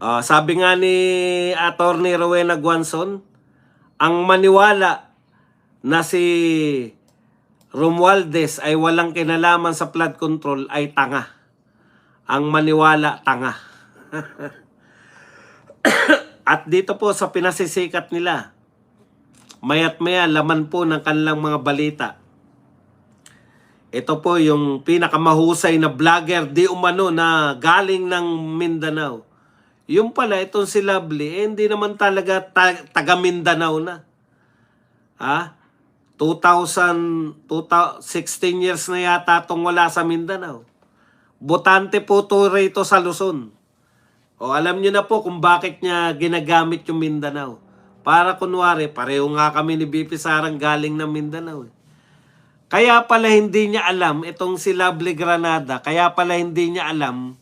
Sabi nga ni Attorney Rowena Guanzon, ang maniwala na si Romualdez ay walang kinalaman sa flood control ay tanga. Ang maniwala, tanga. At dito po sa pinasisikat nila, mayat maya laman po ng kanilang mga balita. Ito po yung pinakamahusay na vlogger di umano na galing ng Mindanao. Yung pala, itong si Lovely, hindi naman talaga taga Mindanao na. 16 years na yata itong wala sa Mindanao. Botante po to rito sa Luzon. Alam nyo na po kung bakit niya ginagamit yung Mindanao. Para kunwari, pareho nga kami ni BP Sarang galing ng Mindanao. Kaya pala hindi niya alam, itong si Lovely Granada, kaya pala hindi niya alam,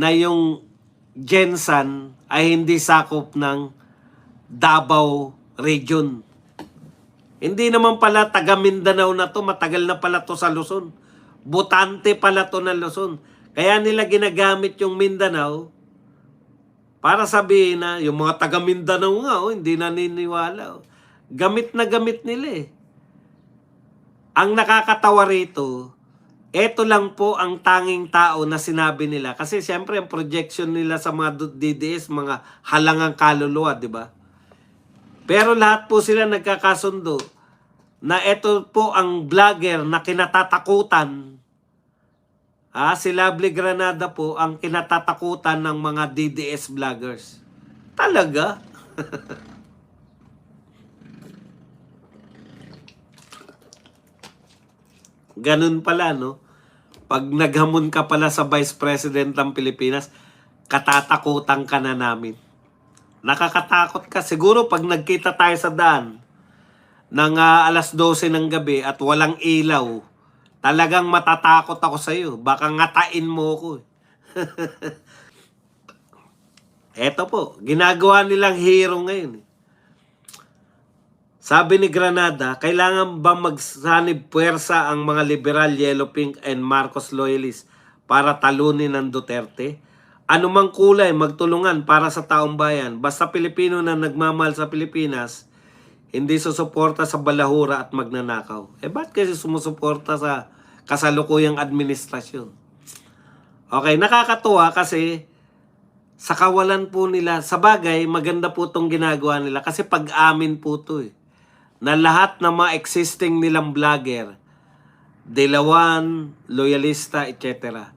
yung Gensan ay hindi sakop ng Davao Region. Hindi naman pala taga Mindanao na to, matagal na pala to sa Luzon. Botante pala to ng Luzon. Kaya nila ginagamit yung Mindanao para sabihin na yung mga taga Mindanao nga, hindi naniniwala. Gamit na gamit nila eh. Ang nakakatawa rito, eto lang po ang tanging tao na sinabi nila. Kasi siyempre ang projection nila sa mga DDS, mga halangang kaluluwa, di ba? Pero lahat po sila nagkakasundo na eto po ang vlogger na kinatatakutan. Si Lovely Granada po ang kinatatakutan ng mga DDS vloggers. Talaga? Ganun pala, no? Pag naghamon ka pala sa Vice President ng Pilipinas, katatakutan ka na namin. Nakakatakot ka. Siguro pag nagkita tayo sa daan ng alas 12 ng gabi at walang ilaw, talagang matatakot ako sa iyo. Baka ngatain mo ako. Eto po, ginagawa nilang hero ngayon. Sabi ni Granada, kailangan ba magsanib puwersa ang mga liberal, yellow, pink, and Marcos loyalists para talunin ng Duterte? Anumang kulay, magtulungan para sa taong bayan. Basta Pilipino na nagmamahal sa Pilipinas, hindi susuporta sa balahura at magnanakaw. Ba't kasi sumusuporta sa kasalukuyang administrasyon? Okay, nakakatuwa kasi sa kawalan po nila, sa bagay, maganda po itong ginagawa nila kasi pag-amin po ito na lahat ng mga existing nilang vlogger, Dilawan, loyalista, etc.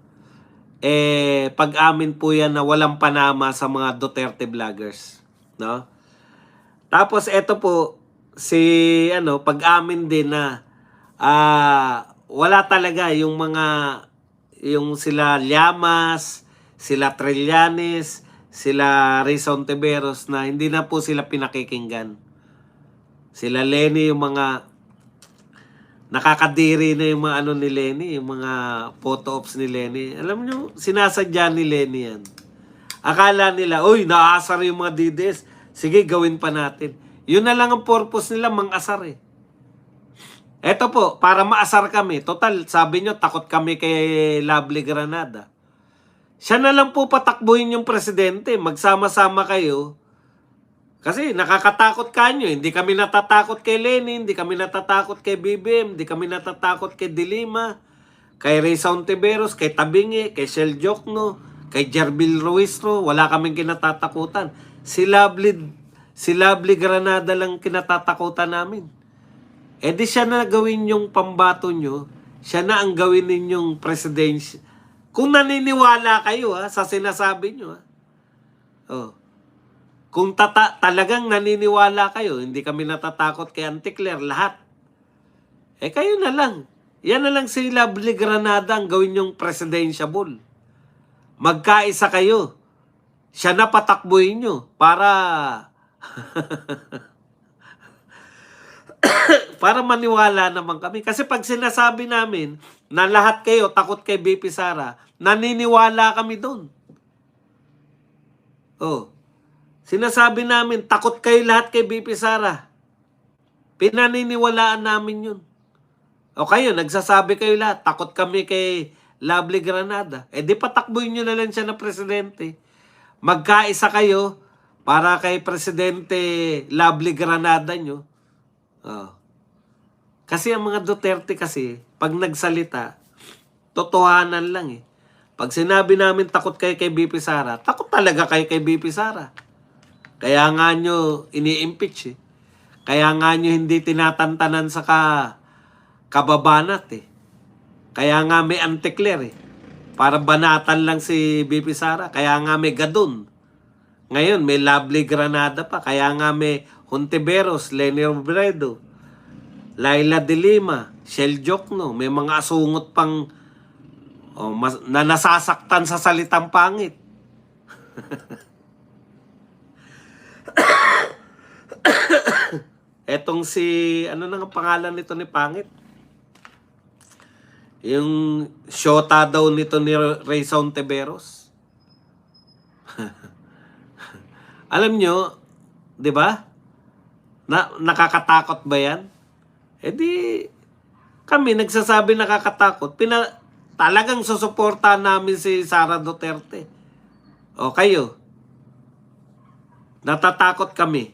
Pag-amin po yan na walang panama sa mga Duterte vloggers. No? Tapos ito po, pag-amin din na wala talaga yung sila Llamas, sila Trillanes, sila Rizal Ontiveros na hindi na po sila pinakikinggan. Sila Lenny, yung mga nakakadiri na yung mga ni Lenny, yung mga photo ops ni Lenny. Alam nyo, sinasadya ni Lenny yan. Akala nila, naasar yung mga DDS. Sige, gawin pa natin. Yun na lang ang purpose nila, mang-asar eh. Eto po, para maasar kami. Total, sabi nyo, takot kami kay Lovely Granada. Siya na lang po patakbuhin yung presidente. Magsama-sama kayo. Kasi nakakatakot kanyo. Hindi kami natatakot kay Lenin, hindi kami natatakot kay BBM, hindi kami natatakot kay Dilima, kay Rizal Ontiveros, kay Tabingi, kay Shel Jokno, kay Jerbil Ruistro. Wala kaming kinatatakutan. Si Lovely Granada lang kinatatakutan namin. Di siya na gawin yung pambato nyo, siya na ang gawin ninyong presidensya. Kung naniniwala kayo sa sinasabi nyo. Kung talagang naniniwala kayo, hindi kami natatakot kay Auntie Claire, lahat. Kayo na lang. Yan na lang si Lovely Granada ang gawin yung presidentiable. Magkaisa kayo. Siya na patakbuhin nyo para para maniwala naman kami. Kasi pag sinasabi namin na lahat kayo takot kay BP Sara, naniniwala kami doon. Sinasabi namin, takot kayo lahat kay BP Sara. Pinaniniwalaan namin yun. Kayo, nagsasabi kayo lahat, takot kami kay Lovely Granada. Eh di patakbuhin nyo na lang siya na presidente. Magkaisa kayo para kay Presidente Lovely Granada nyo. Oh. Kasi ang mga Duterte kasi, pag nagsalita, totohanan lang eh. Pag sinabi namin takot kayo kay BP Sara, takot talaga kayo kay BP Sara. Kaya nga nyo ini-impeach eh. Kaya nga nyo hindi tinatantanan sa kababanat eh. Kaya nga may antikler eh. Para banatan lang si BP Sara. Kaya nga may Gadon. Ngayon may Lovely Granada pa. Kaya nga may Hontiveros, Leni Robredo, Laila de Lima, Shell Jokno. May mga asungot pang na nasasaktan sa salitang pangit. Etong si, ano nang pangalan nito ni pangit? Yung shota daw nito ni Reza Hontiveros. Alam nyo, di ba? Nakakatakot ba yan? Eh di, kami nagsasabi nakakatakot. Talagang susuportahan namin si Sara Duterte. O kayo, natatakot kami.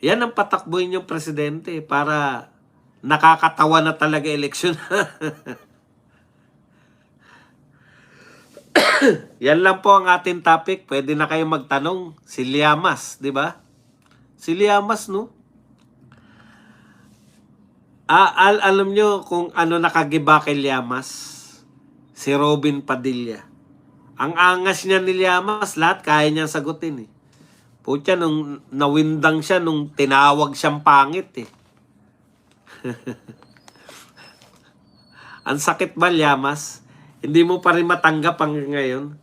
Yan ang patakbuhin yung presidente para nakakatawa na talaga eleksyon. Yan lang po ang ating topic. Pwede na kayo magtanong. Si Llamas, di ba? Si Llamas, no? Alam nyo kung ano nakagiba kay Llamas? Si Robin Padilla. Ang angas niya ni Llamas, lahat kaya niyang sagutin eh. Putya, nung nawindang siya, nung tinawag siyang pangit eh. Ang sakit ba, Llamas? Hindi mo pa rin matanggap hanggang ngayon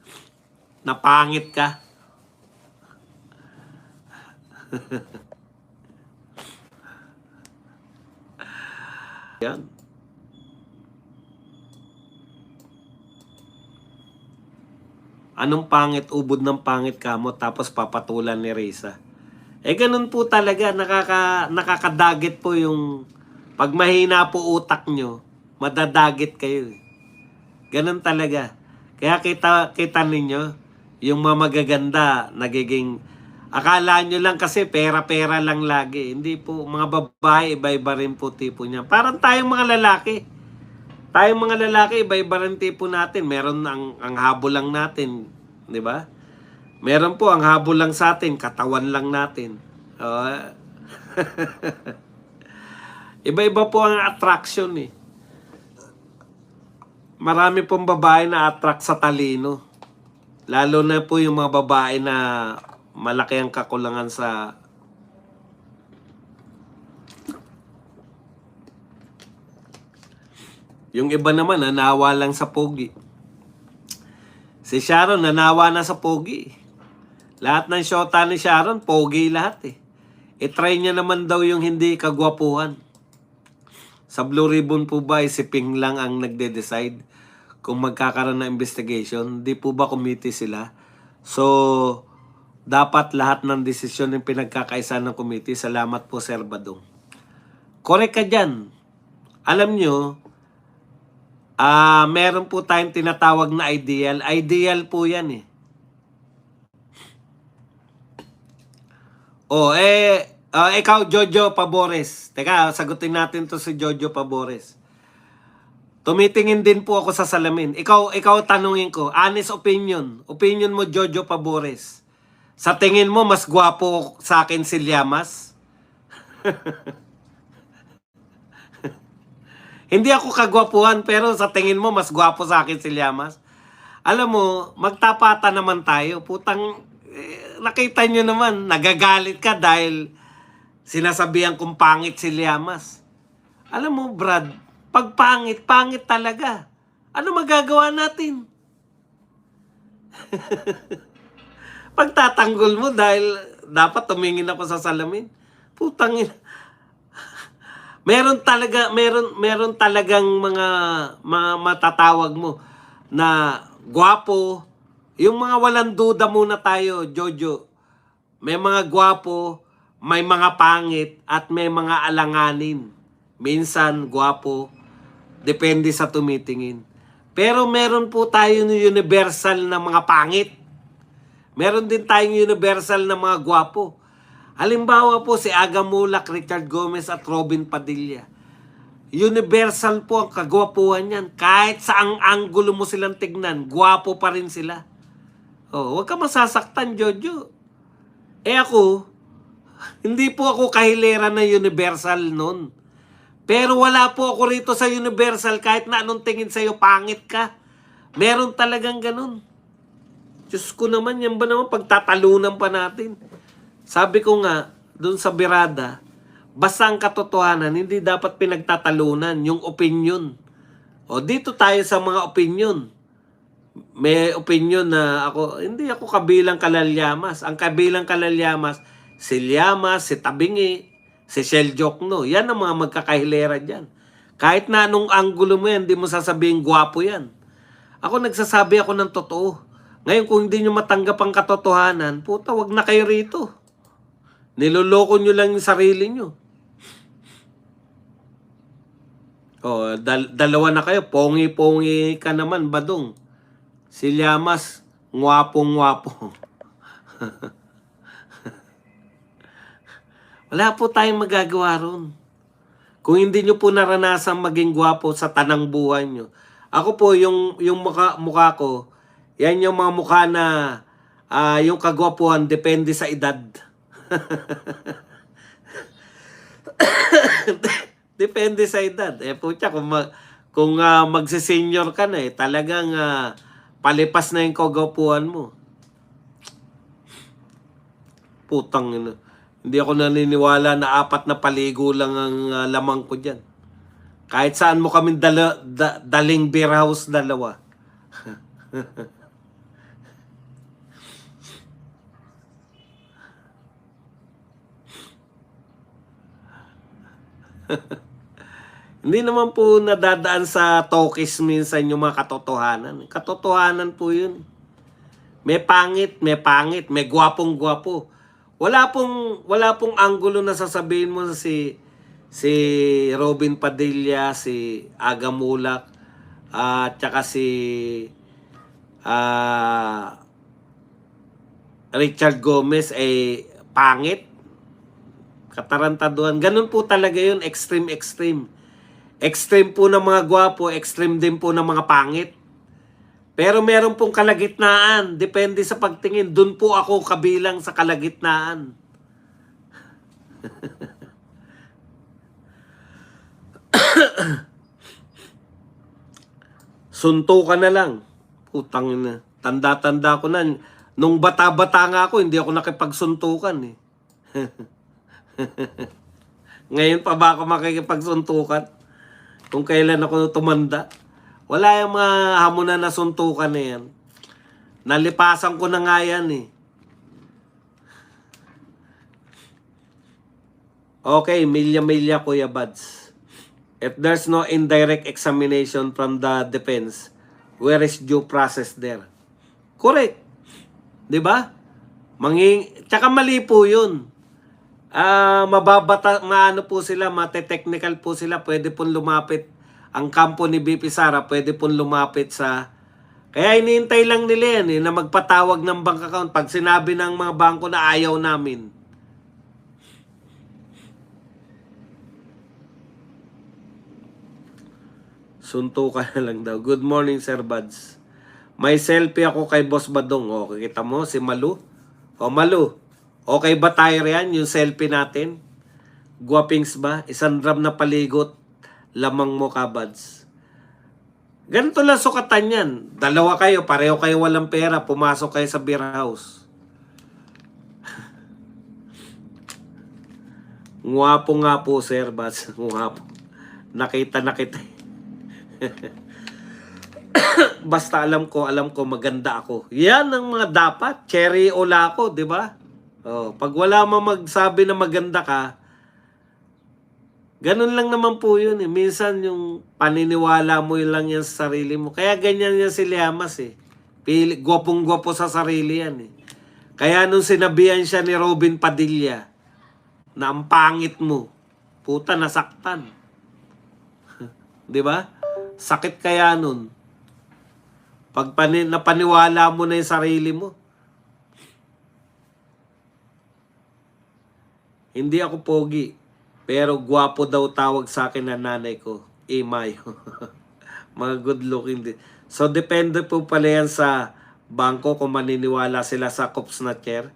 na pangit ka. Yan. Anong pangit, ubod ng pangit ka mo tapos papatulan ni Reza. Eh ganun po talaga, nakakadagit po yung pag mahina po utak nyo, madadagit kayo. Ganun talaga. Kaya kita ninyo, yung mga magaganda, nagiging, akala nyo lang kasi pera-pera lang lagi. Hindi po, mga babae, iba-iba rin po tipo niya. Parang tayong mga lalaki. Tayong mga lalaki, iba-iba rin tipo natin. Meron ang habol lang natin, di ba? Meron po ang habol lang sa atin, katawan lang natin. Iba-iba po ang attraction eh. Marami pong babae na attract sa talino. Lalo na po yung mga babae na malaki ang kakulangan sa yung iba naman nanawa lang sa pogi. Si Sharon nanawa na sa pogi. Lahat ng shota ni Sharon pogi lahat eh. I-try niya naman daw yung hindi kagwapuhan. Sa Blue Ribbon po ba si Ping lang ang nagde-decide kung magkakaroon ng investigation? Hindi po ba committee sila? So dapat lahat ng desisyon ng pinagkakaisa ng committee. Salamat po, Sir Badong. Correct ka dyan. Alam nyo, meron po tayong tinatawag na ideal. Ideal po yan eh. Ikaw, Jojo Pabores. Teka, sagutin natin to si Jojo Pabores. Tumitingin din po ako sa salamin. Ikaw tanungin ko, honest opinion. Opinion mo, Jojo Pabores. Sa tingin mo, mas gwapo sa akin si Llamas? Hindi ako kagwapuhan, pero sa tingin mo, mas gwapo sa akin si Llamas? Alam mo, magtapatan naman tayo. Putang, nakita nyo naman, nagagalit ka dahil sinasabihan kong pangit si Llamas. Alam mo, Brad, pag pangit, pangit talaga. Ano magagawa natin? Pagtatanggol mo dahil dapat tumingin ako sa salamin. Putang ina. Meron talagang mga matatawag mo na gwapo. Yung mga walang duda muna tayo, Jojo. May mga gwapo, may mga pangit, at may mga alanganin. Minsan gwapo, Depende sa tumitingin. Pero meron po tayo ng universal na mga pangit. Meron din tayong universal na mga gwapo. Halimbawa po si Aga Mulak, Richard Gomez at Robin Padilla. Universal po ang kagwapuhan yan. Kahit saang anggulo mo silang tignan, gwapo pa rin sila. Oh, huwag ka masasaktan, Jojo. Ako, hindi po ako kahilera na universal nun. Pero wala po ako rito sa universal kahit na anong tingin sa'yo, pangit ka. Meron talagang ganun. Diyos ko naman, yan ba naman pagtatalunan pa natin? Sabi ko nga, dun sa birada, basta ang katotohanan, hindi dapat pinagtatalunan yung opinion. O dito tayo sa mga opinion. May opinion na ako, hindi ako kabilang kalalyamas. Ang kabilang kalalyamas, si Llamas, si Tabingi, si Shell Jokno. Yan ang mga magkakahilera dyan. Kahit na anong anggulo mo yan, hindi mo sasabihin gwapo yan. Ako nagsasabi ako ng totoo. Ngayon kung hindi nyo matanggap ang katotohanan, puta, wag na kayo rito. Niloloko nyo lang yung sarili nyo. O, dalawa na kayo. Pongi-pongi ka naman, badong. Si Llamas, ngwapong-ngwapo. Wala po tayong magagawa ron. Kung hindi nyo po naranasan maging gwapo sa tanang buhay nyo. Ako po, yung mukha ko, yan yung mga mukha na yung kagwapuhan depende sa edad. Depende sa edad. Pucha, kung magsi-senior ka na talagang palipas na yung kagwapuhan mo. Putang ina. Hindi ako naniniwala na 4 na paligo lang ang lamang ko dyan. Kahit saan mo kami daling beer house, 2. Hindi naman po nadadaan sa talkies minsan yung mga katotohanan. Katotohanan po yun. May pangit, may gwapong-gwapo. Wala pong anggulo na sasabihin mo si Robin Padilla, si Aga Mulak, at saka si Richard Gomez ay pangit. Katarantaduhan. Ganun po talaga yun, extreme. Extreme po ng mga gwapo, extreme din po ng mga pangit. Pero meron pong kalagitnaan. Depende sa pagtingin. Doon po ako kabilang sa kalagitnaan. Suntukan na lang. Putang ina. Tanda-tanda ko na. Nung bata-bata nga ako, hindi ako nakipagsuntukan eh. Ngayon pa ba ako makikipagsuntukan? Kung kailan ako tumanda? Wala yung mga hamunan na suntukan na yan. Nalipasan ko na nga yan eh. Okay, milya-milya Kuya Buds. If there's no indirect examination from the defense, where is due process there? Correct. 'Di ba? Tsaka mali po 'yun. Maano po sila, mate-technical po sila, pwede pong lumapit ang kampo ni BP Sara, pwede pong lumapit sa... Kaya iniintay lang nila yan na magpatawag ng bank account pag sinabi ng mga bangko na ayaw namin. Suntukan na lang daw. Good morning, Sir Buds. May selfie ako kay Boss Badong. O, kita mo, si Malu. O, Malu, okay ba tayo yan, yung selfie natin? Guwapings ba? Isang drum na paligot, lamang mo ka, Buds. Ganito lang sukatan yan. 2 kayo, pareho kayo walang pera, pumasok kayo sa beer house. Nguwapo nga po, Sir Buds. Nguwapo. Nakita. Basta alam ko maganda ako. Yan ang mga dapat. Cherry ola ko, di ba? Oh, pag wala mo magsabi na maganda ka, ganun lang naman po yun eh. Minsan yung paniniwala mo lang yan sa sarili mo. Kaya ganyan yan si Llamas eh. Gwapong-gwapo sa sarili yan eh. Kaya nung sinabihan siya ni Robin Padilla na ang pangit mo, puta nasaktan. Di ba? Sakit kaya nun. Pag napaniwala mo na yung sarili mo. Hindi ako pogi, pero gwapo daw tawag sa akin ng nanay ko. Imayo. Mga good looking din. So, depende po pala yan sa bangko kung maniniwala sila sa Cops na chair.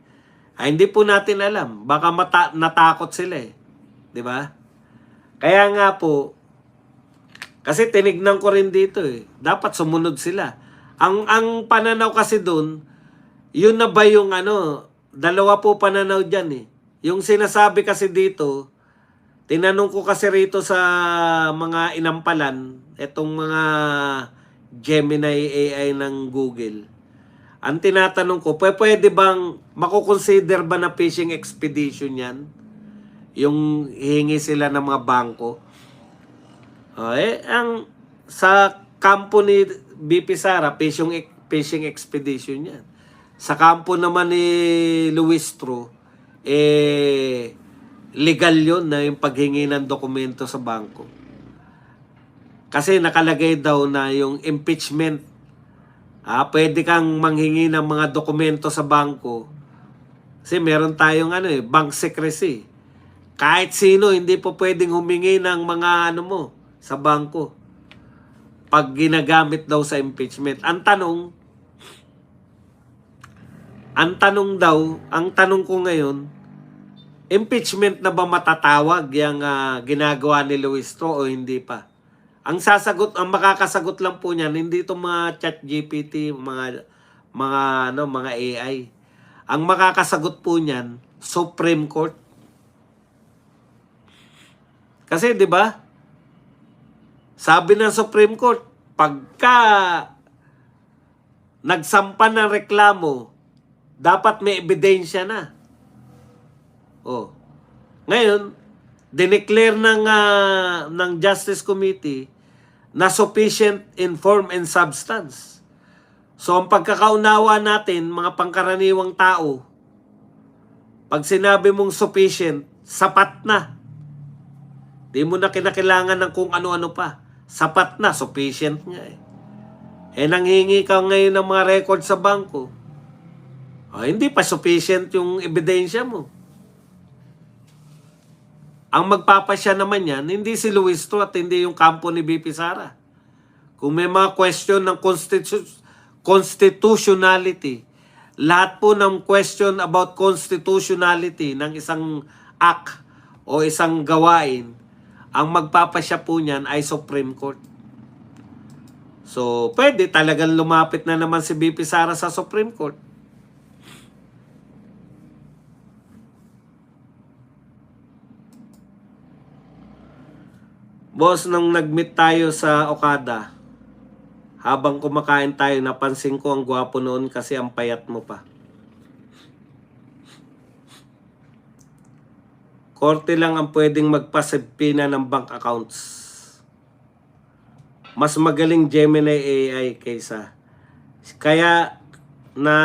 Ay, hindi po natin alam. Baka natakot sila eh. 'Di ba? Kaya nga po, kasi tinignan ko rin dito eh. Dapat sumunod sila. Ang pananaw kasi doon, yun na ba yung dalawa po pananaw dyan eh. Yung sinasabi kasi dito, tinanong ko kasi rito sa mga inampalan, etong mga Gemini AI ng Google. Ang tinatanong ko, pwede bang makukonsider ba na phishing expedition yan? Yung hihingi sila ng mga bangko. Sa kampo ni BP Sara, phishing expedition yan. Sa kampo naman ni Luis Tro, legal yun na yung paghingi ng dokumento sa bangko. Kasi nakalagay daw na yung impeachment, pwede kang manghingi ng mga dokumento sa bangko. Kasi meron tayong bank secrecy. Kahit sino, hindi po pwedeng humingi ng mga sa bangko. Pag ginagamit daw sa impeachment. Ang tanong ko ngayon, impeachment na ba matatawag yung ginagawa ni Luis Tro o hindi pa? Ang makakasagot lang po niyan, hindi itong mga chat GPT, mga AI. Ang makakasagot po niyan, Supreme Court. Kasi 'di ba? Sabi ng Supreme Court, pagka nagsampa ng reklamo, dapat may ebidensya na. Ngayon, dineclare ng Justice Committee na sufficient in form and substance. So, ang pagkakaunawa natin, mga pangkaraniwang tao, pag sinabi mong sufficient, sapat na. Di mo na kinakailangan ng kung ano-ano pa. Sapat na, sufficient nga eh. Nanghingi ka ngayon ng mga record sa bangko. Hindi pa sufficient yung ebidensya mo. Ang magpapasya naman yan, hindi si Luis Tro at hindi yung kampo ni BP Sara. Kung may mga question ng constitutionality, lahat po ng question about constitutionality ng isang act o isang gawain, ang magpapasya po niyan ay Supreme Court. So, pwede talagang lumapit na naman si BP Sara sa Supreme Court. Boss, nung nag-meet tayo sa Okada, habang kumakain tayo, napansin ko ang gwapo noon kasi ang payat mo pa. Korte lang ang pwedeng magpasabpina ng bank accounts. Mas magaling Gemini AI kaysa. Kaya na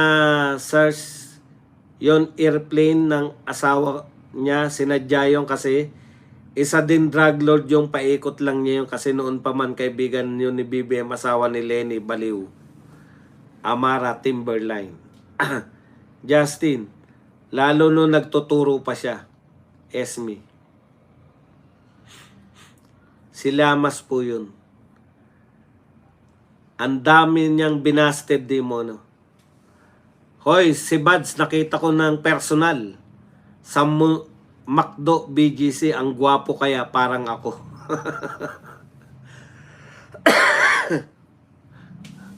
search yon airplane ng asawa niya, sinadya yon kasi isa din drug lord yung paikot lang niya yung kasi noon pa man kaibigan yun ni BBM, asawa ni Lenny Baliw. Amara Timberline. Justin, lalo nung nagtuturo pa siya. Esme. Si Lamas po yun. Ang dami niyang binasted di mo, no? Hoy, si Bads, nakita ko ng personal. Sa McDo BGC, ang gwapo kaya parang ako.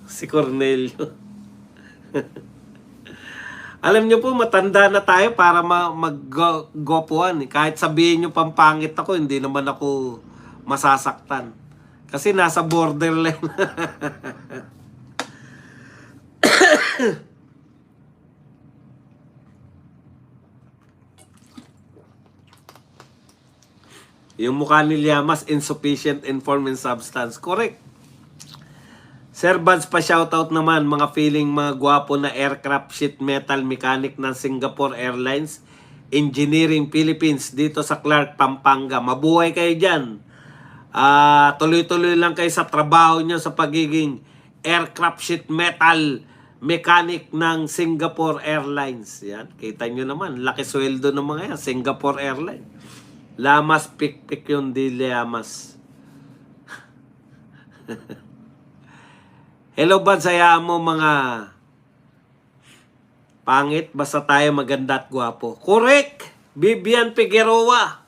Si Cornelio. Alam niyo po, matanda na tayo para mag-gopuan. Kahit sabihin niyo pampangit ako, hindi naman ako masasaktan. Kasi nasa borderline. Yung mukha ni Llamas, insufficient in form and substance. Correct. Sir Buds, pa-shoutout naman mga feeling mga gwapo na aircraft sheet metal mechanic ng Singapore Airlines Engineering Philippines dito sa Clark, Pampanga. Mabuhay kayo dyan. Tuloy-tuloy lang kayo sa trabaho nyo sa pagiging aircraft sheet metal mechanic ng Singapore Airlines. Yan, kita nyo naman, laki sweldo ng mga yan, Singapore Airlines. Lamas, pik-pik yung di Lamas. Hello ba, sayaan mo mga pangit, basta tayo maganda at gwapo. Correct! Vivian Figueroa.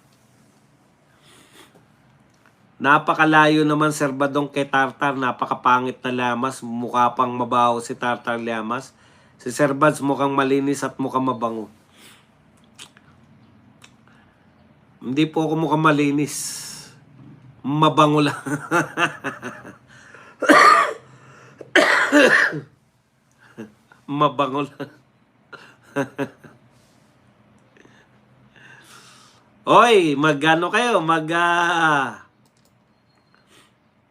Napakalayo naman, Sir Badong, kay Tartar. Napakapangit na Lamas. Mukha pang mabaho si Tartar Lamas. Si Sir Bads mukhang malinis at mukhang mabango. Hindi po ako mukhang malinis. Mabango lang. Mabango lang. Oy, magano kayo?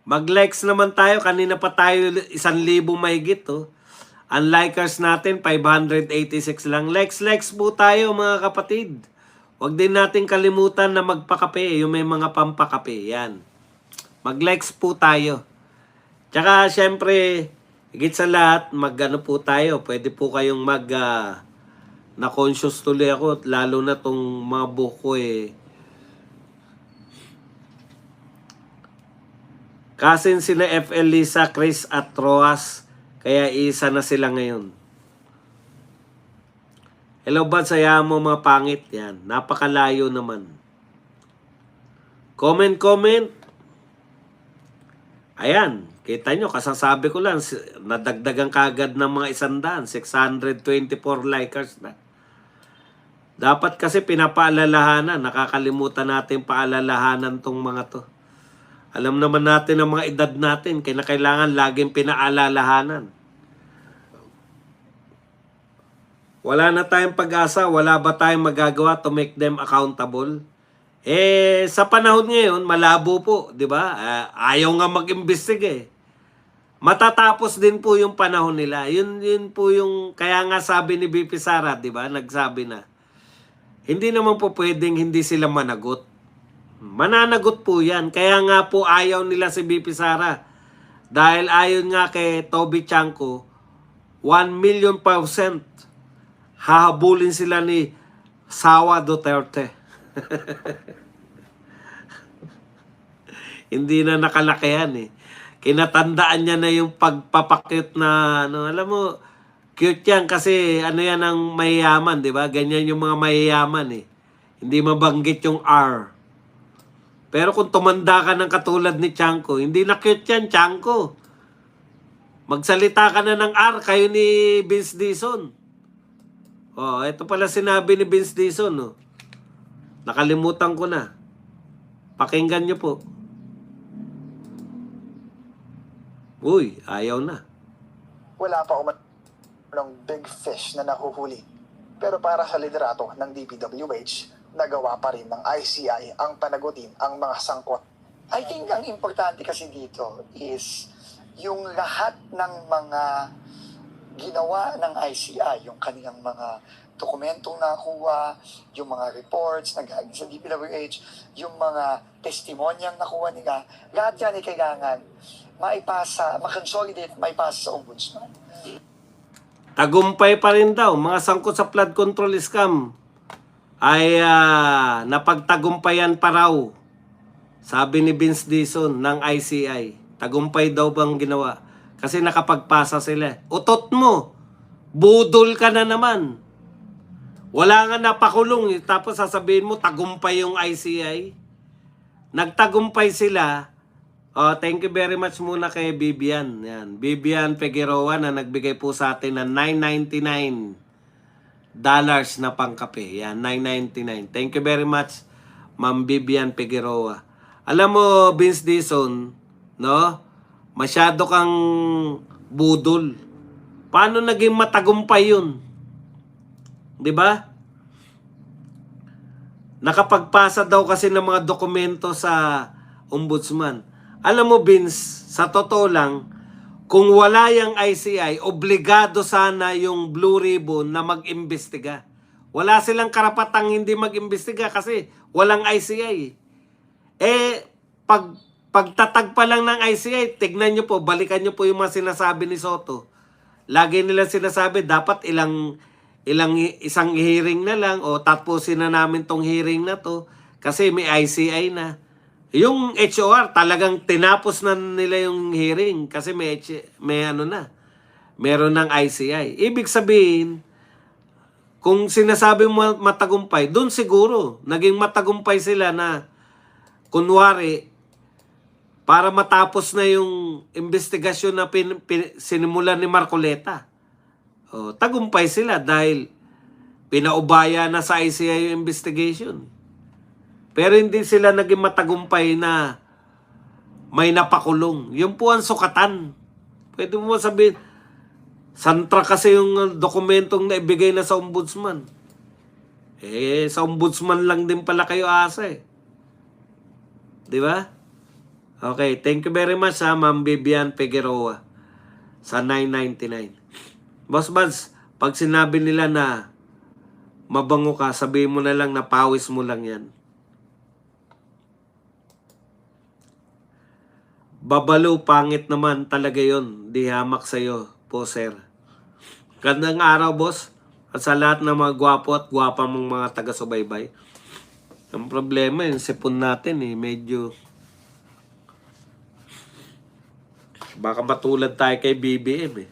Mag-likes naman tayo. Kanina pa tayo 1,000 mahigit. Oh. Ang likers natin, 586 lang. Likes po tayo mga kapatid. Huwag din natin kalimutan na magpakape. Yung may mga pampakape. Yan. Mag-likes po tayo. Tsaka syempre, higit sa lahat, mag-ano po tayo. Pwede po kayong na-conscious tuloy ako. Lalo na tong mga buko Kasin sila FL Lisa, Chris at Roas. Kaya isa na sila ngayon. Hello ba, saya mo mga pangit yan. Napakalayo naman. Comment. Ayan, kita nyo, kasasabi ko lang, nadagdagan kagad ng mga 100, 624 likers na. Dapat kasi pinapaalalahanan, nakakalimutan natin paalalahanan tong mga to. Alam naman natin ang mga edad natin, kailangan laging pinaalalahanan. Wala na tayong pag-asa, wala ba tayong magagawa to make them accountable? Sa panahon ngayon, malabo po, di ba? Ayaw nga mag-imbestiga Matatapos din po yung panahon nila. Yun po yung, kaya nga sabi ni BP Sara, di ba? Nagsabi na, hindi naman po pwedeng hindi sila managot. Mananagot po yan. Kaya nga po ayaw nila si BP Sara. Dahil ayon nga kay Toby Chanko, 1,000,000% hahabulin sila ni Sawa Duterte. Hindi na nakalakihan Kinatandaan niya na yung pagpapakit na, alam mo, cute yan kasi yan ang mayayaman, di ba? Ganyan yung mga mayayaman Hindi mabanggit yung R. Pero kung tumanda ka ng katulad ni Chanko, hindi na cute yan, Chanko. Magsalita ka na ng R, kayo ni Vince Dizon. Ito pala sinabi ni Vince Dizon. Nakalimutan ko na. Pakinggan nyo po. Uy, ayaw na. Wala pa ng big fish na nahuhuli. Pero para sa liderato ng DPWH, nagawa pa rin ng ICI ang panagutin ang mga sangkot. I think ang importante kasi dito is yung lahat ng mga ginawa ng ICI, yung kanilang mga dokumentong nakuha, yung mga reports na galing sa DPWH, yung mga testimonyang nakuha nila, lahat yan ay kailangan maipasa, makonsolidate, maipasa sa ombudsman. Tagumpay pa rin daw, mga sangkot sa flood control scam ay napagtagumpayan pa raw. Sabi ni Vince Dizon ng ICI. Tagumpay daw bang ginawa? Kasi nakapagpasa sila. Utot mo. Budol ka na naman. Wala nga napakulong. Tapos sasabihin mo, tagumpay yung ICI. Nagtagumpay sila. Thank you very much muna kay Vivian. Yan. Vivian Figueroa na nagbigay po sa atin ng $9.99 na pangkape. Yan, $9.99. Thank you very much, Ma'am Vivian Figueroa. Alam mo, Vince Dizon, masyado kang budol. Paano naging matagumpay yun? Di ba? Nakapagpasa daw kasi ng mga dokumento sa ombudsman. Alam mo, Vince, sa totoo lang, kung wala yung ICI, obligado sana yung Blue Ribbon na mag-imbestiga. Wala silang karapatang hindi mag-imbestiga kasi walang ICI. Pag pagtatag pa lang ng ICI, tignan nyo po, balikan nyo po yung mga sinasabi ni Soto. Lagi nila sinasabi, dapat isang hearing na lang o tapusin na namin tong hearing na to kasi may ICI na. Yung HOR, talagang tinapos na nila yung hearing kasi may ano na, meron ng ICI. Ibig sabihin, kung sinasabi mo matagumpay, doon siguro, naging matagumpay sila na, kunwari, para matapos na yung investigasyon na sinimulan ni Marcoleta. O, tagumpay sila dahil pinaubaya na sa ICI yung investigation. Pero hindi sila naging matagumpay na may napakulong. Yun po ang sukatan. Pwede mo sabihin, santra kasi yung dokumentong naibigay na sa ombudsman. Sa ombudsman lang din pala kayo asa eh. Di ba? Okay, thank you very much Ma'am Vivian Figueroa sa 999. Boss Buds, pag sinabi nila na mabango ka, sabihin mo na lang na pawis mo lang yan. Babalo, pangit naman talaga yon. Di hamak sa'yo po, sir. Gandang araw, boss. At sa lahat ng mga gwapo at gwapa mong mga taga-subaybay. Ang problema, yung sipon natin medyo... Baka matulad tayo kay BBM